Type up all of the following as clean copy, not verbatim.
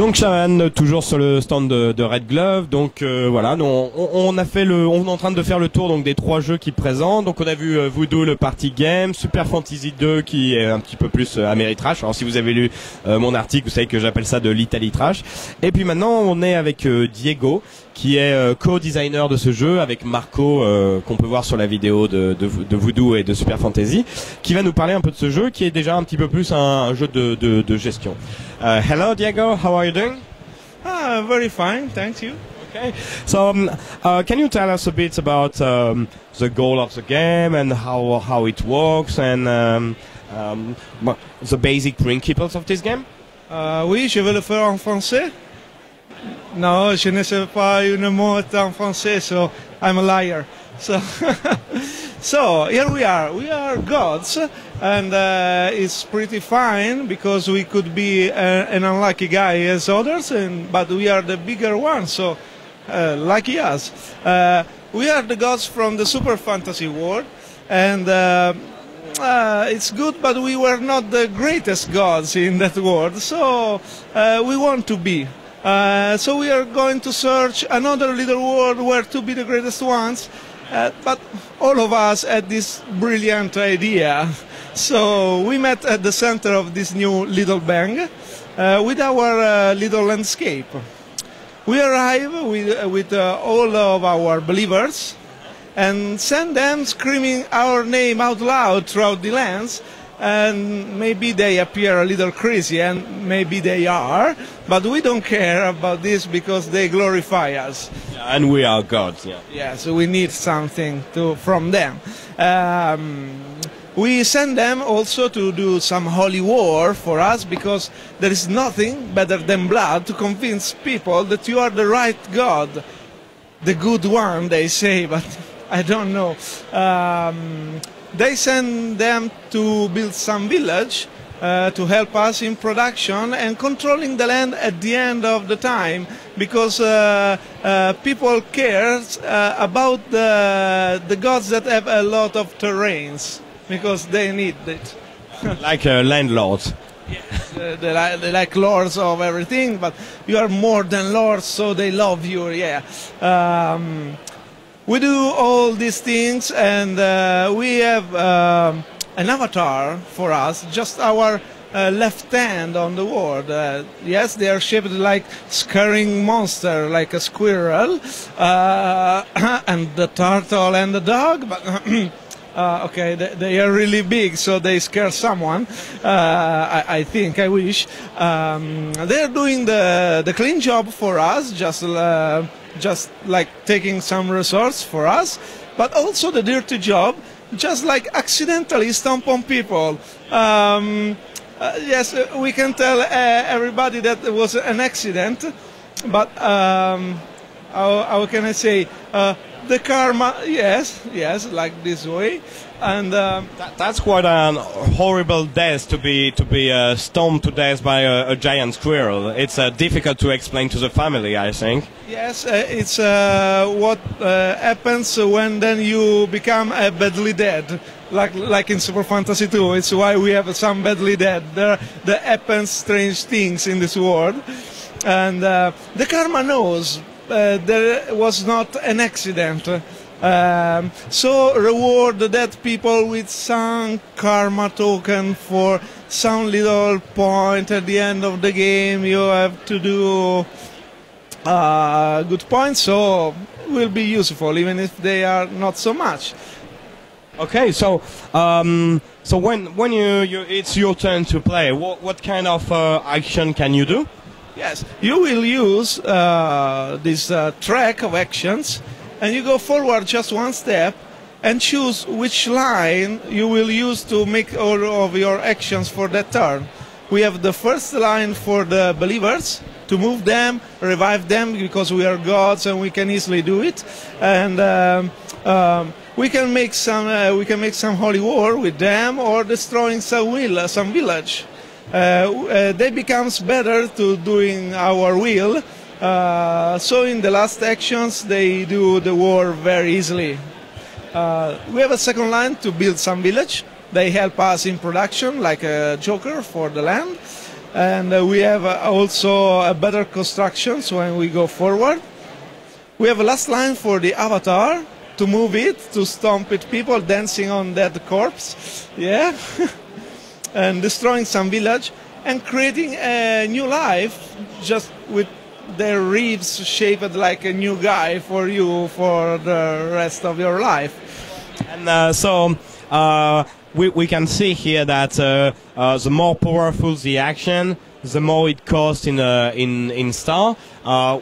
Donc Shaman, toujours sur le stand de Red Glove. Donc voilà, on a fait on est en train de faire le tour donc des 3 jeux qui présentent. Donc on a vu Voodoo, le party game, Super Fantasy 2 qui est un petit peu plus Ameritrash. Alors si vous avez lu mon article, vous savez que j'appelle ça de l'Italie Trash. Et puis maintenant on est avec Diego, qui est co-designer de ce jeu, avec Marco qu'on peut voir sur la vidéo de Voodoo et de Super Fantasy, qui va nous parler un peu de ce jeu qui est déjà un petit peu plus un jeu de gestion. Hello Diego, how are you doing? Very fine, thank you. Okay, so can you tell us a bit about the goal of the game and how it works and the basic principles of this game? Oui, je vais le faire en français. No, je ne sais pas une mot en français, so I'm a liar. So, so here we are. We are gods, and it's pretty fine because we could be an unlucky guy as others, but we are the bigger ones. So, lucky us. We are the gods from the super fantasy world, and it's good, but we were not the greatest gods in that world. So we want to be. So we are going to search another little world where to be the greatest ones, but all of us had this brilliant idea. So we met at the center of this new little bang with our little landscape. We arrive with all of our believers and send them screaming our name out loud throughout the lands. And maybe they appear a little crazy, and maybe they are, but we don't care about this because they glorify us. Yeah, and we are gods. Yeah. Yeah, so we need something from them. We send them also to do some holy war for us, because there is nothing better than blood to convince people that you are the right God, the good one, they say, but I don't know. They send them to build some village to help us in production and controlling the land at the end of the time, because people care about the gods that have a lot of terrains, because they need it. Like landlords. Yes, they like lords of everything, but you are more than lords, so they love you, yeah. We do all these things, and we have an avatar for us, just our left hand on the world. Yes, they are shaped like scaring monster, like a squirrel, and the turtle and the dog, but okay, they are really big, so they scare someone. I think, I wish. They're doing the clean job for us, just like taking some resource for us, but also the dirty job, just like accidentally stomp on people. Yes, we can tell everybody that it was an accident, but how can I say, the karma, yes, like this way, and that's quite a horrible death to be stomped to death by a giant squirrel. It's difficult to explain to the family, I think. Yes, it's what happens when then you become badly dead, like in Super Fantasy 2. It's why we have some badly dead. There happen strange things in this world, and the karma knows. There was not an accident, so reward the dead people with some karma token for some little point at the end of the game. You have to do good points, so will be useful even if they are not so much. Okay, so so when it's your turn to play, what kind of action can you do? Yes, you will use this track of actions, and you go forward just one step and choose which line you will use to make all of your actions for that turn. We have the first line for the believers, to move them, revive them, because we are gods and we can easily do it, and we can make some holy war with them, or destroying some village. They becomes better to doing our will, so in the last actions they do the war very easily. We have a second line to build some village. They help us in production, like a joker for the land. and we have also better constructions when we go forward. We have a last line for the avatar, to move it, to stomp it, people dancing on dead corpse, yeah, and destroying some village, and creating a new life, just with their ribs shaped like a new guy for you for the rest of your life. And we can see here that the more powerful the action, the more it costs in star. How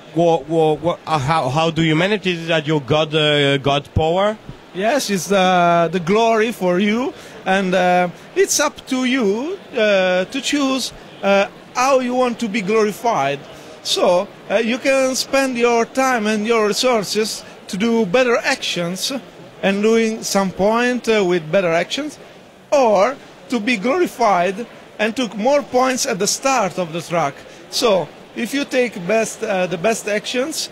do you manage it? Is that your god power? Yes, it's the glory for you, and it's up to you to choose how you want to be glorified. So you can spend your time and your resources to do better actions and doing some point with better actions, or to be glorified and took more points at the start of the track. So if you take the best actions,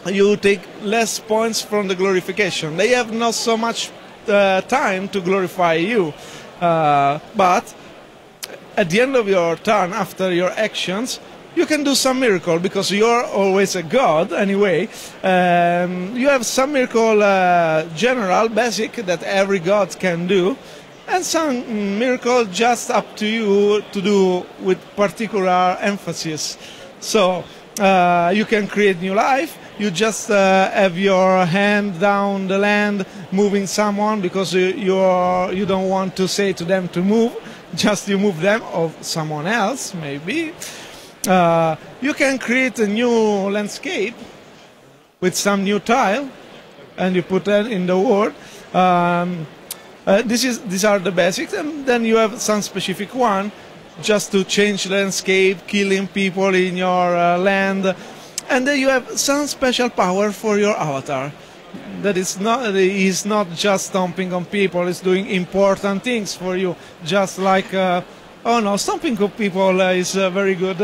you take less points from the glorification. They have not so much time to glorify you, but at the end of your turn, after your actions, you can do some miracle, because you're always a god anyway. You have some miracle general, basic, that every god can do, and some miracle just up to you to do with particular emphasis. So you can create new life. You just have your hand down the land moving someone, because you don't want to say to them to move, just you move them, or someone else maybe. You can create a new landscape with some new tile, and you put that in the world. These are the basics, and then you have some specific one, just to change landscape, killing people in your land, and then you have some special power for your avatar. That is not just stomping on people; it's doing important things for you, just like. Oh no, stomping on people is very good.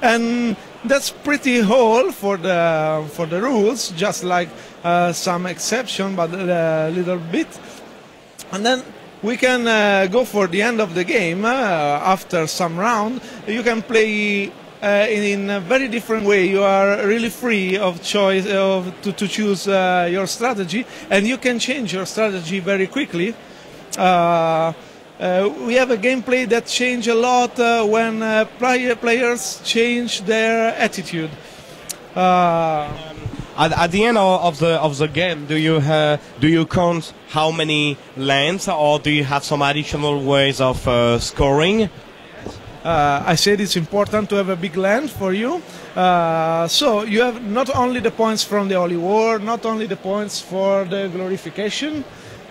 And that's pretty whole for the rules, just like some exception, but a little bit. And then we can go for the end of the game. After some round, you can play in a very different way. You are really free of choice to choose your strategy, and you can change your strategy very quickly. We have a gameplay that changes a lot when players change their attitude. At the end of the game, do you count how many lands, or do you have some additional ways of scoring? I said it's important to have a big land for you. So you have not only the points from the Holy War, not only the points for the glorification,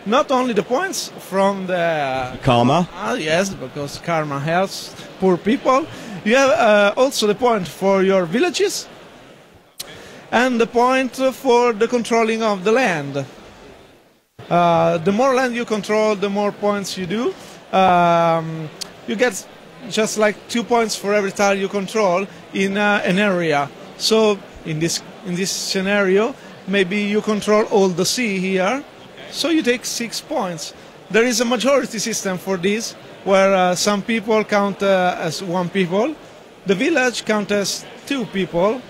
not only the points from the karma. Yes, because karma helps poor people. You have also the point for your villages, and the point for the controlling of the land. The more land you control, the more points you do. You get just like 2 points for every tile you control in an area. So in this scenario, maybe you control all the sea here. So you take 6 points. There is a majority system for this, where some people count as 1 people, the village counts as 2 people,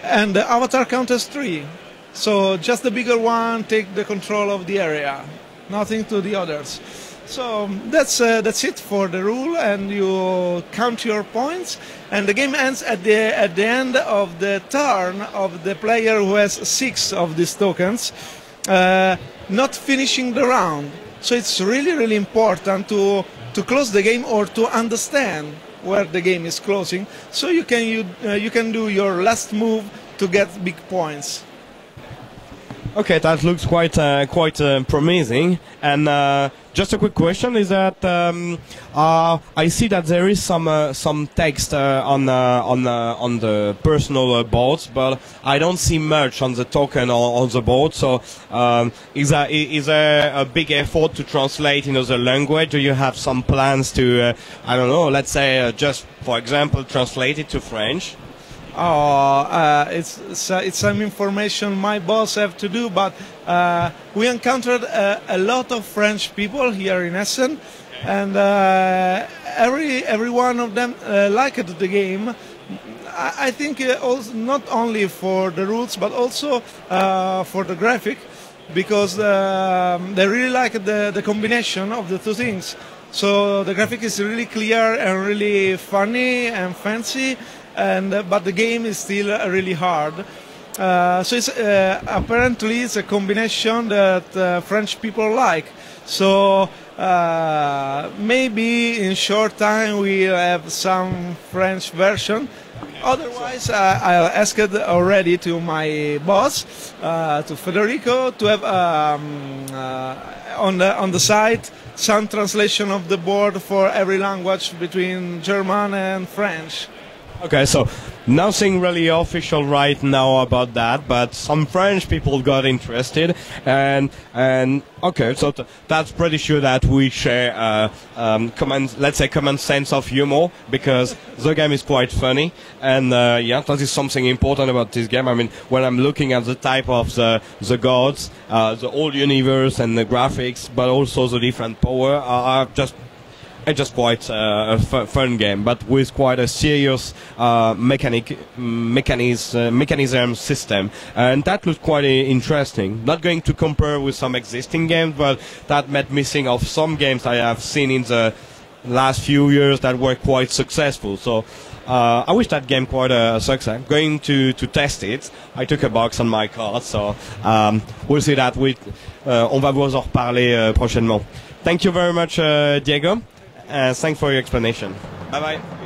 and the avatar counts as 3. So just the bigger one take the control of the area, nothing to the others. So that's it for the rule, and you count your points, and the game ends at the end of the turn of the player who has 6 of these tokens. Not finishing the round. So it's really important to close the game, or to understand where the game is closing, so you can do your last move to get big points. Okay, that looks quite promising. And just a quick question is that I see that there is some text on the personal boards, but I don't see much on the token or on the board. So is there a big effort to translate in other language? Do you have some plans to I don't know, let's say just for example translate it to French? It's some information my boss have to do, but we encountered a lot of French people here in Essen, and every one of them liked the game. I think also not only for the rules but also for the graphic, because they really like the combination of the two things. So the graphic is really clear and really funny and fancy, but the game is still really hard. So it's apparently it's a combination that French people like. So maybe in short time we'll have some French version. Otherwise, I asked already to my boss, to Federico, to have on the site some translation of the board for every language between German and French. Okay, so nothing really official right now about that, but some French people got interested, and okay, so that's pretty sure that we share common sense of humor, because the game is quite funny, and yeah, that is something important about this game. I mean, when I'm looking at the type of the gods, the whole universe and the graphics, but also the different power are it's just quite a fun game, but with quite a serious mechanism system, and that looks quite interesting. Not going to compare with some existing games, but that met missing of some games I have seen in the last few years that were quite successful. So I wish that game quite a success. Going to test it. I took a box on my card, so we'll see that. On va vous en reparler prochainement. Thank you very much, Diego. Thanks for your explanation. Bye bye.